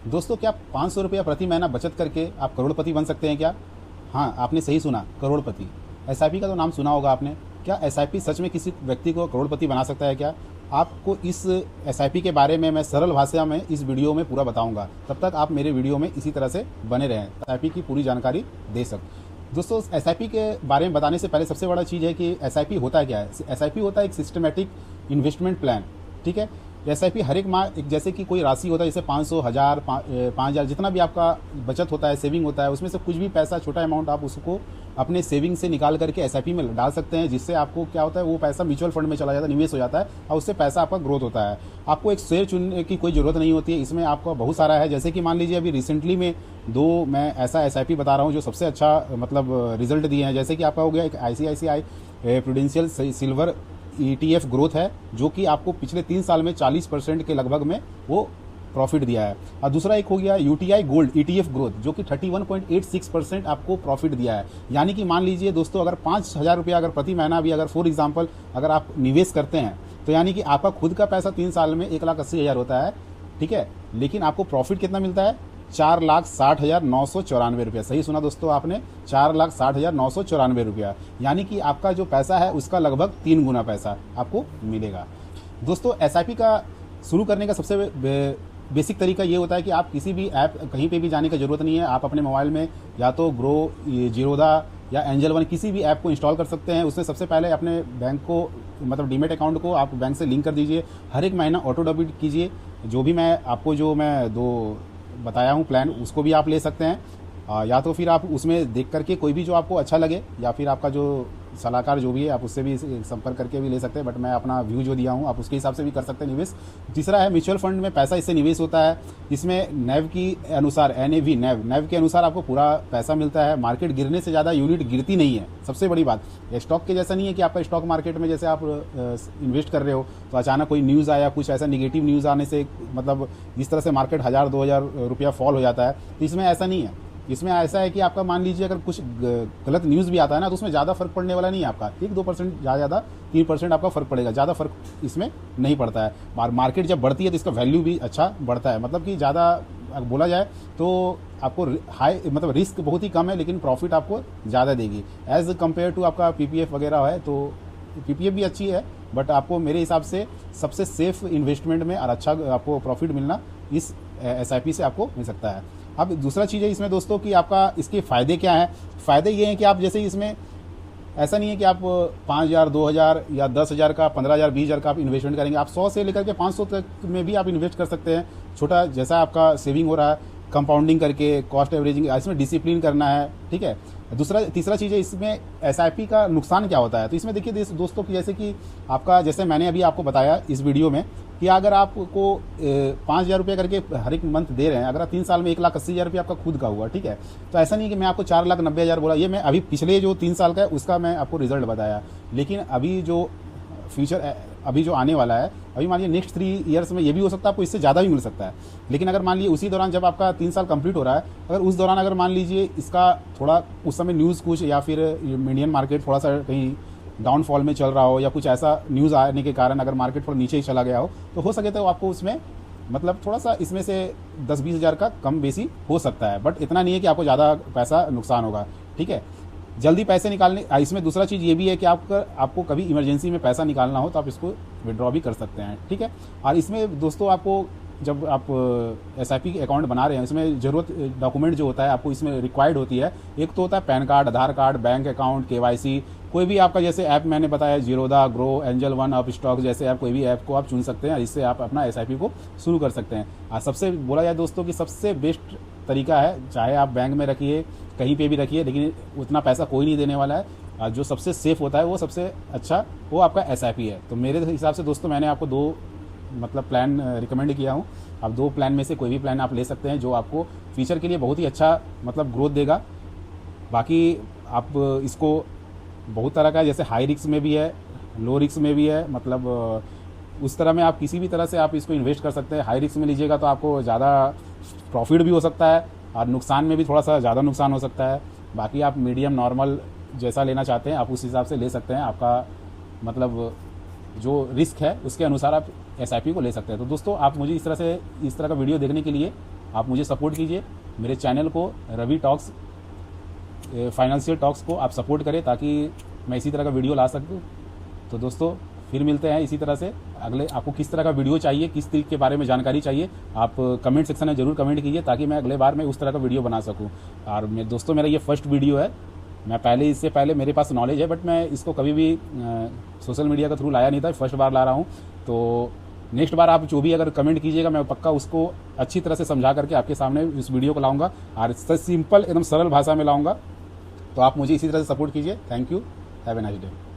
दोस्तों, क्या 500 रुपया प्रति महीना बचत करके आप करोड़पति बन सकते हैं क्या? हाँ, आपने सही सुना, करोड़पति। एसआईपी का तो नाम सुना होगा आपने। क्या एसआईपी सच में किसी व्यक्ति को करोड़पति बना सकता है क्या? आपको इस एसआईपी के बारे में मैं सरल भाषा में इस वीडियो में पूरा बताऊंगा। तब तक आप मेरे वीडियो में इसी तरह से बने रहें, एसआईपी की पूरी जानकारी दे सकते। दोस्तों, एसआईपी के बारे में बताने से पहले सबसे बड़ा चीज़ है कि एसआईपी होता क्या है। एसआईपी होता है एक सिस्टमेटिक इन्वेस्टमेंट प्लान। ठीक है, एसआईपी हर एक माह एक जैसे कि कोई राशि होता है, जैसे 500, 1000, 5000, जितना भी आपका बचत होता है, सेविंग होता है, उसमें से कुछ भी पैसा, छोटा अमाउंट आप उसको अपने सेविंग से निकाल करके एसआईपी में डाल सकते हैं, जिससे आपको क्या होता है, वो पैसा म्यूचुअल फंड में चला जाता है, निवेश हो जाता है और उससे पैसा आपका ग्रोथ होता है। आपको एक शेयर चुनने की कोई ज़रूरत नहीं होती है, इसमें आपका बहुत सारा है। जैसे कि मान लीजिए अभी रिसेंटली में मैं ऐसा एसआईपी बता रहा हूँ जो सबसे अच्छा मतलब रिजल्ट दिए हैं। जैसे कि आपका हो गया एक ICICI prudential silver ETF growth है, जो कि आपको पिछले 3 साल में 40% के लगभग में वो प्रॉफिट दिया है। और दूसरा एक हो गया यूटीआई गोल्ड ईटीएफ ग्रोथ, जो कि 31.86% आपको प्रॉफिट दिया है। यानी कि मान लीजिए दोस्तों, अगर 5000 रुपया अगर प्रति महीना भी अगर फॉर एग्जाम्पल अगर आप निवेश करते हैं, तो यानी कि आपका खुद का पैसा 3 साल में 1,80,000 होता है। ठीक है, लेकिन आपको प्रॉफिट कितना मिलता है? 4,60,994 रुपया। सही सुना दोस्तों आपने, 4,60,994 रुपया। यानी कि आपका जो पैसा है उसका लगभग 3 गुना पैसा आपको मिलेगा। दोस्तों, एसआईपी का शुरू करने का सबसे बेसिक तरीका ये होता है कि आप किसी भी ऐप कहीं पे भी जाने की ज़रूरत नहीं है। आप अपने मोबाइल में या तो ग्रो, जीरोधा या एंजल वन किसी भी ऐप को इंस्टॉल कर सकते हैं। उसमें सबसे पहले अपने बैंक को मतलब डीमेट अकाउंट को आप बैंक से लिंक कर दीजिए। हर एक महीना ऑटो डेबिट कीजिए। जो भी मैं आपको जो मैं दो बताया हूँ प्लान, उसको भी आप ले सकते हैं। या तो फिर आप उसमें देख करके कोई भी जो आपको अच्छा लगे, या फिर आपका जो सलाहकार जो भी है आप उससे भी संपर्क करके भी ले सकते हैं। बट मैं अपना व्यू जो दिया हूँ आप उसके हिसाब से भी कर सकते हैं निवेश। तीसरा है म्यूचुअल फंड में पैसा इससे निवेश होता है। इसमें नैव की अनुसार नैव के अनुसार आपको पूरा पैसा मिलता है। मार्केट गिरने से ज़्यादा यूनिट गिरती नहीं है, सबसे बड़ी बात। स्टॉक के जैसा नहीं है कि आपका स्टॉक मार्केट में जैसे आप इन्वेस्ट कर रहे हो तो अचानक कोई न्यूज़ आया, कुछ ऐसा निगेटिव न्यूज़ आने से मतलब जिस तरह से मार्केट 1000-2000 रुपया फॉल हो जाता है, तो इसमें ऐसा नहीं है। इसमें ऐसा है कि आपका मान लीजिए अगर कुछ गलत न्यूज़ भी आता है ना, तो उसमें ज़्यादा फर्क पड़ने वाला नहीं है। आपका 1-2% ज़्यादा 3% आपका फर्क पड़ेगा, ज़्यादा फर्क इसमें नहीं पड़ता है। मार्केट जब बढ़ती है तो इसका वैल्यू भी अच्छा बढ़ता है। मतलब कि ज़्यादा बोला जाए तो आपको हाई मतलब रिस्क बहुत ही कम है, लेकिन प्रॉफिट आपको ज़्यादा देगी एज़ कम्पेयर टू आपका पीपीएफ वगैरह है। तो पीपीएफ भी अच्छी है, बट आपको मेरे हिसाब से सबसे सेफ इन्वेस्टमेंट में और अच्छा आपको प्रॉफिट मिलना इस एसआईपी से आपको मिल सकता है। अब दूसरा चीज़ है इसमें दोस्तों कि आपका इसके फ़ायदे क्या हैं। फ़ायदे ये हैं कि आप जैसे इसमें ऐसा नहीं है कि आप 5,000, 2,000 या 10,000 का, 15,000, 20,000 का आप इन्वेस्टमेंट करेंगे। आप 100 से लेकर के 500 तक में भी आप इन्वेस्ट कर सकते हैं। छोटा जैसा आपका सेविंग हो रहा है, कंपाउंडिंग करके, कॉस्ट एवरेजिंग, इसमें डिसिप्लिन करना है। ठीक है, तीसरा चीज़ है इसमें एसआईपी का नुकसान क्या होता है। तो इसमें देखिए दोस्तों कि जैसे कि आपका, जैसे मैंने अभी आपको बताया इस वीडियो में कि अगर आपको 5,000 रुपये करके हर एक मंथ दे रहे हैं, अगर आप 3 साल में 1,80,000 रुपये आपका खुद का हुआ। ठीक है, तो ऐसा नहीं कि मैं आपको 4,90,000 बोला, ये मैं अभी पिछले जो 3 साल का है उसका मैं आपको रिजल्ट बताया। लेकिन अभी जो फ्यूचर अभी जो आने वाला है, अभी मान लीजिए नेक्स्ट 3 ईयर्स में ये भी हो सकता है, आपको इससे ज़्यादा भी मिल सकता है। लेकिन अगर मान लीजिए उसी दौरान जब आपका 3 साल कंप्लीट हो रहा है, अगर उस दौरान अगर मान लीजिए इसका थोड़ा उस समय न्यूज़ कुछ या फिर इंडियन मार्केट थोड़ा सा कहीं डाउनफॉल में चल रहा हो, या कुछ ऐसा न्यूज़ आने के कारण अगर मार्केट थोड़ा नीचे ही चला गया हो, तो हो सके तो आपको उसमें मतलब थोड़ा सा इसमें से 10-20 हज़ार का कम बेसी हो सकता है। बट इतना नहीं है कि आपको ज़्यादा पैसा नुकसान होगा। ठीक है, जल्दी पैसे निकालने, इसमें दूसरा चीज़ ये भी है कि आपको कभी इमरजेंसी में पैसा निकालना हो तो आप इसको विड्रॉ भी कर सकते हैं। ठीक है, और इसमें दोस्तों आपको जब आप एसआईपी अकाउंट बना रहे हैं, इसमें ज़रूरत डॉक्यूमेंट जो होता है आपको इसमें रिक्वायर्ड होती है। एक तो होता है पैन कार्ड, आधार कार्ड, बैंक अकाउंट, केवाईसी। कोई भी आपका जैसे ऐप मैंने बताया, Zerodha, grow, angel one, up stock, जैसे आप कोई भी ऐप को आप चुन सकते हैं, इससे आप अपना एसआईपी को शुरू कर सकते हैं। और सबसे बोला जाए दोस्तों कि सबसे बेस्ट तरीका है, चाहे आप बैंक में रखिए, कहीं पे भी रखिए, लेकिन उतना पैसा कोई नहीं देने वाला है। जो सबसे सेफ होता है वो सबसे अच्छा वो आपका एसआईपी है। तो मेरे हिसाब से दोस्तों मैंने आपको 2 मतलब प्लान रिकमेंड किया हूँ। आप 2 प्लान में से कोई भी प्लान आप ले सकते हैं, जो आपको फ्यूचर के लिए बहुत ही अच्छा मतलब ग्रोथ देगा। बाकी आप इसको बहुत तरह का, जैसे हाई रिस्क में भी है, लो रिस्क में भी है, मतलब उस तरह में आप किसी भी तरह से आप इसको इन्वेस्ट कर सकते हैं। हाई रिस्क में लीजिएगा तो आपको ज़्यादा प्रॉफिट भी हो सकता है, और नुकसान में भी थोड़ा सा ज़्यादा नुकसान हो सकता है। बाकी आप मीडियम नॉर्मल जैसा लेना चाहते हैं आप उस हिसाब से ले सकते हैं। आपका मतलब जो रिस्क है उसके अनुसार आप एसआईपी को ले सकते हैं। तो दोस्तों आप मुझे इस तरह का वीडियो देखने के लिए आप मुझे सपोर्ट कीजिए, मेरे चैनल को रवि टॉक्स फाइनेंशियल टॉक्स को आप सपोर्ट करें ताकि मैं इसी तरह का वीडियो ला सकूँ। तो दोस्तों फिर मिलते हैं इसी तरह से अगले। आपको किस तरह का वीडियो चाहिए, किस चीज़ के बारे में जानकारी चाहिए, आप कमेंट सेक्शन में ज़रूर कमेंट कीजिए ताकि मैं अगले बार में उस तरह का वीडियो बना सकूँ। और दोस्तों मेरा ये फर्स्ट वीडियो है, मैं पहले इससे पहले मेरे पास नॉलेज है बट मैं इसको कभी भी सोशल मीडिया के थ्रू लाया नहीं था, फर्स्ट बार ला रहा हूँ। तो नेक्स्ट बार आप जो भी अगर कमेंट कीजिएगा मैं पक्का उसको अच्छी तरह से समझा करके आपके सामने इस वीडियो को लाऊंगा और सिंपल एकदम सरल भाषा में लाऊंगा। तो आप मुझे इसी तरह से सपोर्ट कीजिए। Thank you, have a nice day.